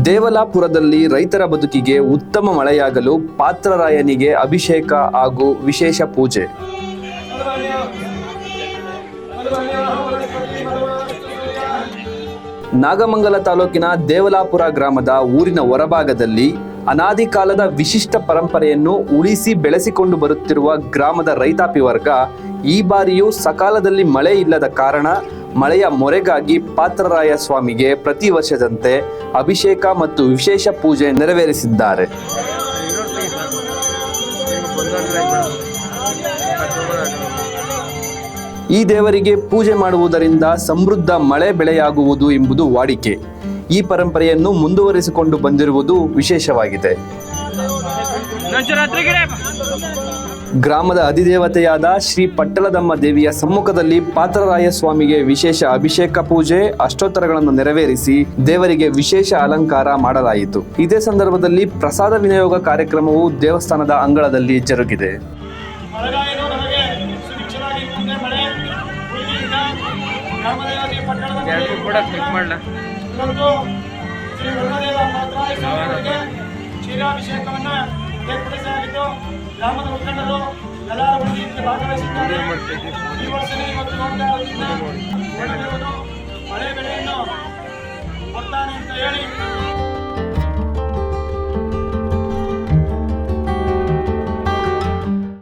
ದೇವಲಾಪುರದಲ್ಲಿ ರೈತರ ಬದುಕಿಗೆ ಉತ್ತಮ ಮಳೆಯಾಗಲು ಪಾತ್ರರಾಯನಿಗೆ ಅಭಿಷೇಕ ಹಾಗೂ ವಿಶೇಷ ಪೂಜೆ. ನಾಗಮಂಗಲ ತಾಲೂಕಿನ ದೇವಲಾಪುರ ಗ್ರಾಮದ ಊರಿನ ಹೊರಭಾಗದಲ್ಲಿ ಅನಾದಿ ಕಾಲದ ವಿಶಿಷ್ಟ ಪರಂಪರೆಯನ್ನು ಉಳಿಸಿ ಬೆಳೆಸಿಕೊಂಡು ಬರುತ್ತಿರುವ ಗ್ರಾಮದ ರೈತಾಪಿ ವರ್ಗ ಈ ಬಾರಿಯೂ ಸಕಾಲದಲ್ಲಿ ಮಳೆ ಇಲ್ಲದ ಕಾರಣ ಮಳೆಯ ಮೊರೆಗಾಗಿ ಪಾತ್ರರಾಯ ಸ್ವಾಮಿಗೆ ಪ್ರತಿ ವರ್ಷದಂತೆ ಅಭಿಷೇಕ ಮತ್ತು ವಿಶೇಷ ಪೂಜೆ ನೆರವೇರಿಸಿದ್ದಾರೆ. ಈ ದೇವರಿಗೆ ಪೂಜೆ ಮಾಡುವುದರಿಂದ ಸಮೃದ್ಧ ಮಳೆ ಬೆಳೆಯಾಗುವುದು ಎಂಬುದು ವಾಡಿಕೆ. ಈ ಪರಂಪರೆಯನ್ನು ಮುಂದುವರಿಸಿಕೊಂಡು ಬಂದಿರುವುದು ವಿಶೇಷವಾಗಿದೆ. ಗ್ರಾಮದ ಅಧಿದೇವತೆಯಾದ ಶ್ರೀ ಪಟ್ಟಲದಮ್ಮ ದೇವಿಯ ಸಮ್ಮುಖದಲ್ಲಿ ಪಾತ್ರರಾಯ ಸ್ವಾಮಿಗೆ ವಿಶೇಷ ಅಭಿಷೇಕ ಪೂಜೆ, ಅಷ್ಟೋತ್ತರಗಳನ್ನು ನೆರವೇರಿಸಿ ದೇವರಿಗೆ ವಿಶೇಷ ಅಲಂಕಾರ ಮಾಡಲಾಯಿತು. ಇದೇ ಸಂದರ್ಭದಲ್ಲಿ ಪ್ರಸಾದ ವಿನಿಯೋಗ ಕಾರ್ಯಕ್ರಮವು ದೇವಸ್ಥಾನದ ಅಂಗಳದಲ್ಲಿ ಜರುಗಿದೆ. ಕ್ಷೀರಾಭಿಷೇಕವನ್ನು ಏರ್ಪಡಿಸಲಾಗಿದ್ದು ಗ್ರಾಮದ ಮುಖಂಡರು ಎಲ್ಲರೂ ಭಾಗವಹಿಸಿದ್ದಾರೆ. ಈ ವರ್ಷ ಮತ್ತು ನೋಡ್ತಾ ಮಳೆ ಬೆಳೆಯನ್ನು ಕೊಡ್ತಾನೆ ಅಂತ ಹೇಳಿ